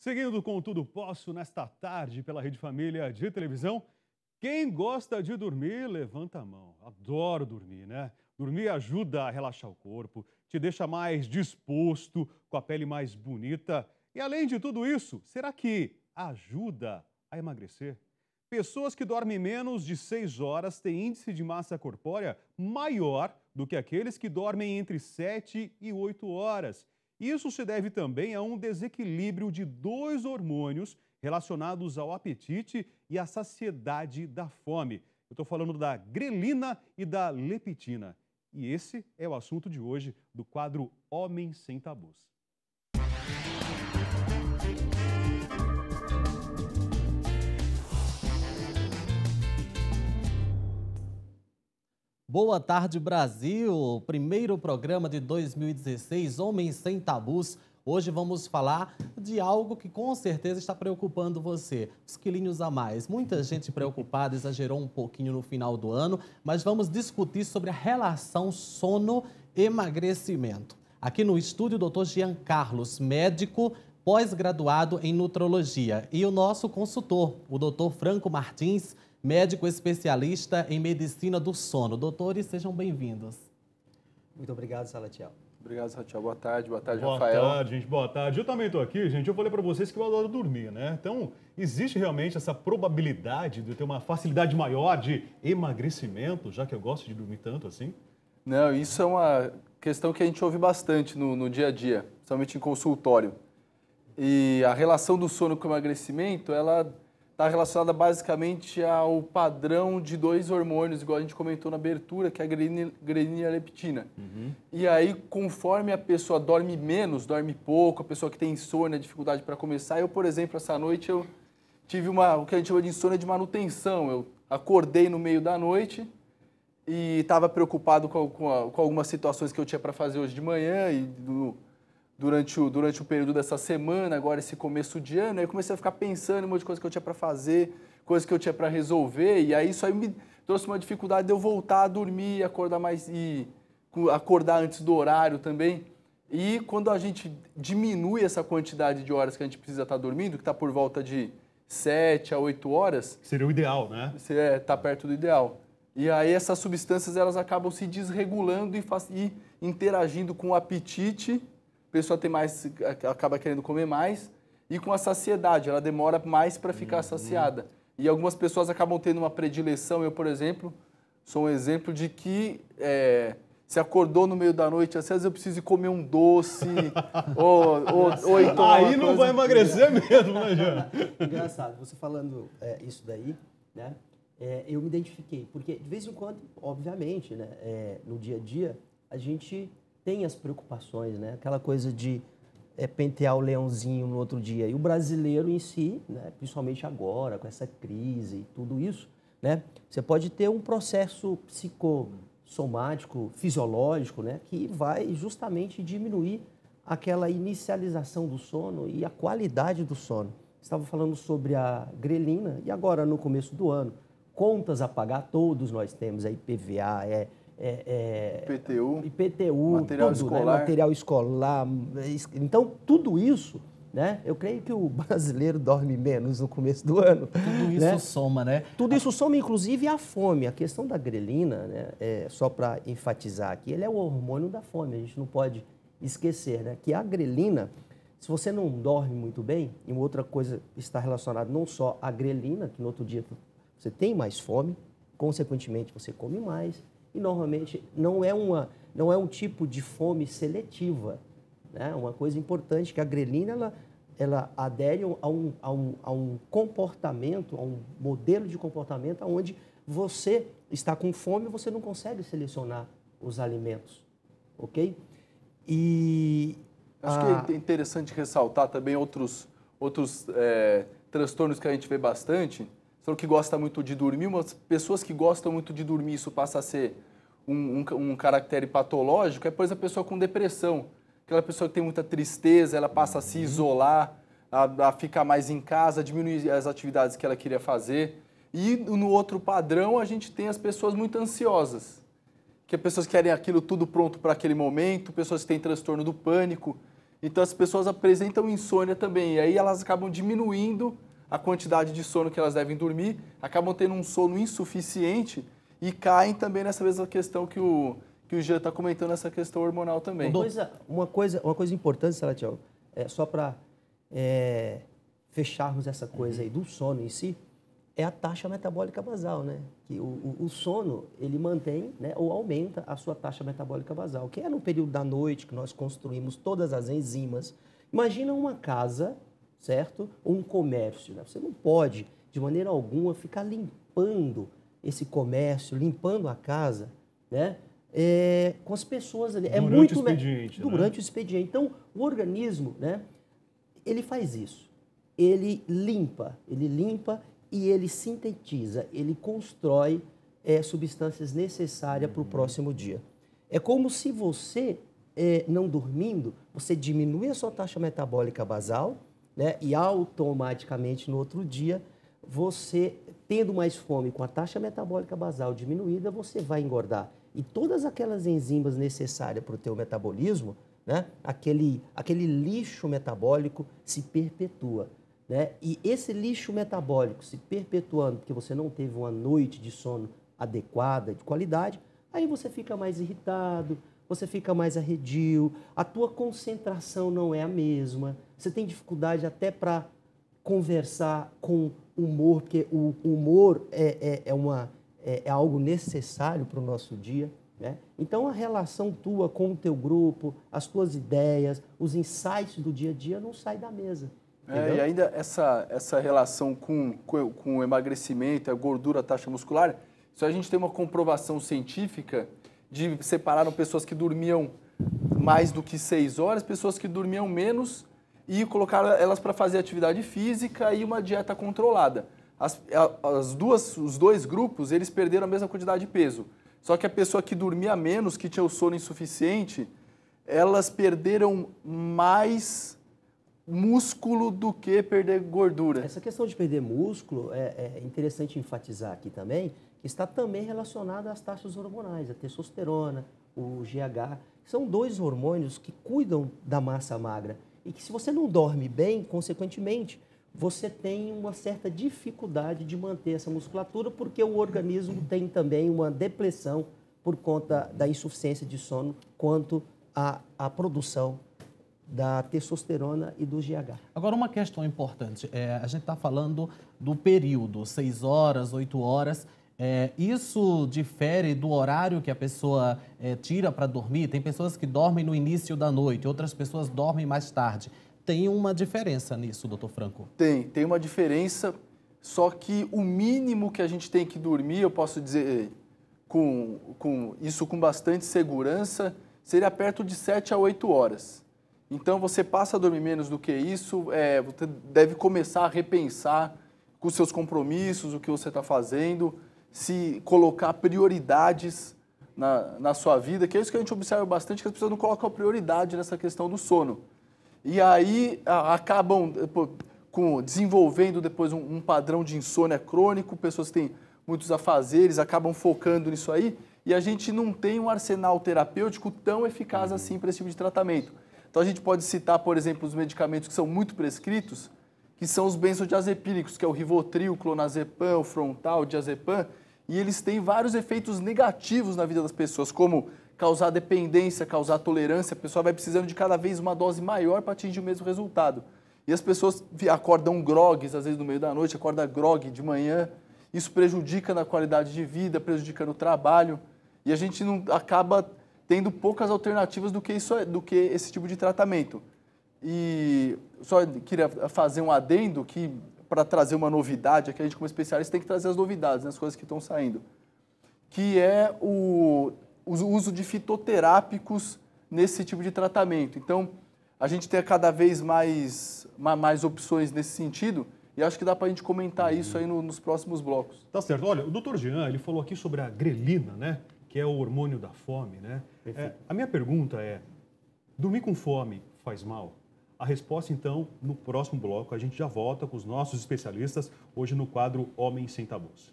Seguindo com Tudo Posso nesta tarde pela Rede Família de televisão, quem gosta de dormir, levanta a mão. Adoro dormir, né? Dormir ajuda a relaxar o corpo, te deixa mais disposto, com a pele mais bonita. E além de tudo isso, será que ajuda a emagrecer? Pessoas que dormem menos de 6 horas têm índice de massa corpórea maior do que aqueles que dormem entre 7 e 8 horas. Isso se deve também a um desequilíbrio de dois hormônios relacionados ao apetite e à saciedade da fome. Eu estou falando da grelina e da leptina. E esse é o assunto de hoje do quadro Homem Sem Tabus. Boa tarde, Brasil! Primeiro programa de 2016, Homens Sem Tabus. Hoje vamos falar de algo que com certeza está preocupando você, os quilinhos a mais. Muita gente preocupada, exagerou um pouquinho no final do ano, mas vamos discutir sobre a relação sono-emagrecimento. Aqui no estúdio, o Dr. Jean Carlos, médico pós-graduado em nutrologia, e o nosso consultor, o Dr. Franco Martins, médico especialista em medicina do sono. Doutores, sejam bem-vindos. Muito obrigado, Salatiel. Obrigado, Salatiel. Boa tarde, Rafael. Boa tarde, gente. Boa tarde. Eu também estou aqui, gente. Eu falei para vocês que eu adoro dormir, né? Então, existe realmente essa probabilidade de eu ter uma facilidade maior de emagrecimento, já que eu gosto de dormir tanto assim? Não, isso é uma questão que a gente ouve bastante no dia a dia, principalmente em consultório. E a relação do sono com o emagrecimento, ela está relacionada basicamente ao padrão de dois hormônios, igual a gente comentou na abertura, que é a grelina e a leptina. E aí, conforme a pessoa dorme menos, dorme pouco, a pessoa que tem insônia, dificuldade para começar, eu, por exemplo, essa noite eu tive o que a gente chama de insônia de manutenção. Eu acordei no meio da noite e estava preocupado com algumas situações que eu tinha para fazer hoje de manhã e durante o período dessa semana, agora esse começo de ano, aí eu comecei a ficar pensando em um monte de coisa que eu tinha para fazer, coisas que eu tinha para resolver, e aí isso aí me trouxe uma dificuldade de eu voltar a dormir, acordar acordar antes do horário também. E quando a gente diminui essa quantidade de horas que a gente precisa estar dormindo, que está por volta de 7 a 8 horas... Seria o ideal, né? Está perto do ideal. E aí essas substâncias elas acabam se desregulando e interagindo com o apetite. A pessoa acaba querendo comer mais, e com a saciedade, ela demora mais para ficar saciada. E algumas pessoas acabam tendo uma predileção. Eu, por exemplo, sou um exemplo de que se acordou no meio da noite, às vezes eu preciso comer um doce, ou então... Aí não vai emagrecer mesmo, né, Jean? Engraçado, você falando isso daí, né? Eu me identifiquei, porque de vez em quando, obviamente, né, no dia a dia, a gente tem as preocupações, né? Aquela coisa de pentear o leãozinho no outro dia. E o brasileiro em si, né, principalmente agora, com essa crise e tudo isso, né, você pode ter um processo psicossomático, fisiológico, né, que vai justamente diminuir aquela inicialização do sono e a qualidade do sono. Estava falando sobre a grelina e agora, no começo do ano, contas a pagar, todos nós temos, IPVA, IPTU, material tudo, escolar. né? Material escolar. Então, tudo isso, né? Eu creio que o brasileiro dorme menos no começo do ano. Tudo isso, né? Soma, né? Tudo isso soma, inclusive, a fome. A questão da grelina, né? Só para enfatizar aqui, ele é o hormônio da fome. A gente não pode esquecer, né? Que a grelina, se você não dorme muito bem, e uma outra coisa está relacionada não só à grelina, que no outro dia você tem mais fome, consequentemente você come mais, e normalmente não é um tipo de fome seletiva, né? Uma coisa importante que a grelina ela adere a um comportamento, a um modelo de comportamento onde você está com fome e você não consegue selecionar os alimentos, ok? E acho que é interessante ressaltar também outros transtornos que a gente vê bastante. São que gosta muito de dormir, umas pessoas que gostam muito de dormir, isso passa a ser um caractere patológico, é, por exemplo, a pessoa com depressão. Aquela pessoa que tem muita tristeza, ela passa a se isolar, a ficar mais em casa, a diminuir as atividades que ela queria fazer. E no outro padrão, a gente tem as pessoas muito ansiosas, que as pessoas querem aquilo tudo pronto para aquele momento, pessoas que têm transtorno do pânico. Então as pessoas apresentam insônia também, e aí elas acabam diminuindo a quantidade de sono que elas devem dormir, acabam tendo um sono insuficiente e caem também nessa mesma questão que o Jean está comentando, essa questão hormonal também. Uma coisa importante, Salatiel, só para fecharmos essa coisa aí do sono em si, é a taxa metabólica basal, né? Que o sono, ele mantém, né, ou aumenta a sua taxa metabólica basal, que é no período da noite que nós construímos todas as enzimas. Imagina uma casa, certo? Ou um comércio, né? Você não pode, de maneira alguma, ficar limpando esse comércio, limpando a casa, né? Com as pessoas ali. Durante o expediente. Durante o expediente. Então, o organismo, né, ele faz isso. Ele limpa e ele sintetiza, ele constrói substâncias necessárias para o próximo dia. É como se você, não dormindo, você diminui a sua taxa metabólica basal, né, e automaticamente no outro dia, você, tendo mais fome com a taxa metabólica basal diminuída, você vai engordar. E todas aquelas enzimas necessárias para o teu metabolismo, né, aquele lixo metabólico se perpetua. Né? E esse lixo metabólico se perpetuando, porque você não teve uma noite de sono adequada, de qualidade, aí você fica mais irritado, você fica mais arredio, a tua concentração não é a mesma, você tem dificuldade até para conversar com humor, porque o humor é algo necessário para o nosso dia. Né? Então, a relação tua com o teu grupo, as tuas ideias, os insights do dia a dia não saem da mesa. E ainda essa relação com o emagrecimento, a gordura, a taxa muscular, isso a gente tem uma comprovação científica de separaram pessoas que dormiam mais do que 6 horas, pessoas que dormiam menos e colocaram elas para fazer atividade física e uma dieta controlada. Os dois grupos, eles perderam a mesma quantidade de peso. Só que a pessoa que dormia menos, que tinha o sono insuficiente, elas perderam mais músculo do que perder gordura. Essa questão de perder músculo é interessante enfatizar aqui também, que está também relacionada às taxas hormonais, a testosterona, o GH, que são 2 hormônios que cuidam da massa magra e que se você não dorme bem, consequentemente, você tem uma certa dificuldade de manter essa musculatura porque o organismo tem também uma depressão por conta da insuficiência de sono quanto à produção da testosterona e do GH. Agora, uma questão importante, a gente está falando do período, 6 horas, 8 horas, isso difere do horário que a pessoa tira para dormir? Tem pessoas que dormem no início da noite, outras pessoas dormem mais tarde. Tem uma diferença nisso, doutor Franco? Tem uma diferença, só que o mínimo que a gente tem que dormir, eu posso dizer com bastante segurança, seria perto de 7 a 8 horas. Então, você passa a dormir menos do que isso, você deve começar a repensar com os seus compromissos, o que você está fazendo, se colocar prioridades na sua vida, que é isso que a gente observa bastante, que as pessoas não colocam prioridade nessa questão do sono. E aí acabam desenvolvendo depois um padrão de insônia crônico, pessoas que têm muitos afazeres, acabam focando nisso aí, e a gente não tem um arsenal terapêutico tão eficaz assim para esse tipo de tratamento. Então, a gente pode citar, por exemplo, os medicamentos que são muito prescritos, que são os benzodiazepínicos, que é o Rivotril, clonazepam, o Frontal, o diazepam, e eles têm vários efeitos negativos na vida das pessoas, como causar dependência, causar tolerância, a pessoa vai precisando de cada vez uma dose maior para atingir o mesmo resultado. E as pessoas acordam grogues, às vezes no meio da noite, acorda grogue de manhã, isso prejudica na qualidade de vida, prejudica no trabalho, e a gente não acaba tendo poucas alternativas do que esse tipo de tratamento. E só queria fazer um adendo que, para trazer uma novidade, aqui a gente como especialista tem que trazer as novidades, né, as coisas que estão saindo, que é o uso de fitoterápicos nesse tipo de tratamento. Então, a gente tem cada vez mais opções nesse sentido, e acho que dá para a gente comentar isso aí nos próximos blocos. Tá certo. Olha, o doutor Jean, ele falou aqui sobre a grelina, né? Que é o hormônio da fome, né? A minha pergunta é, dormir com fome faz mal? A resposta, então, no próximo bloco. A gente já volta com os nossos especialistas, hoje no quadro Homem Sem Tabus.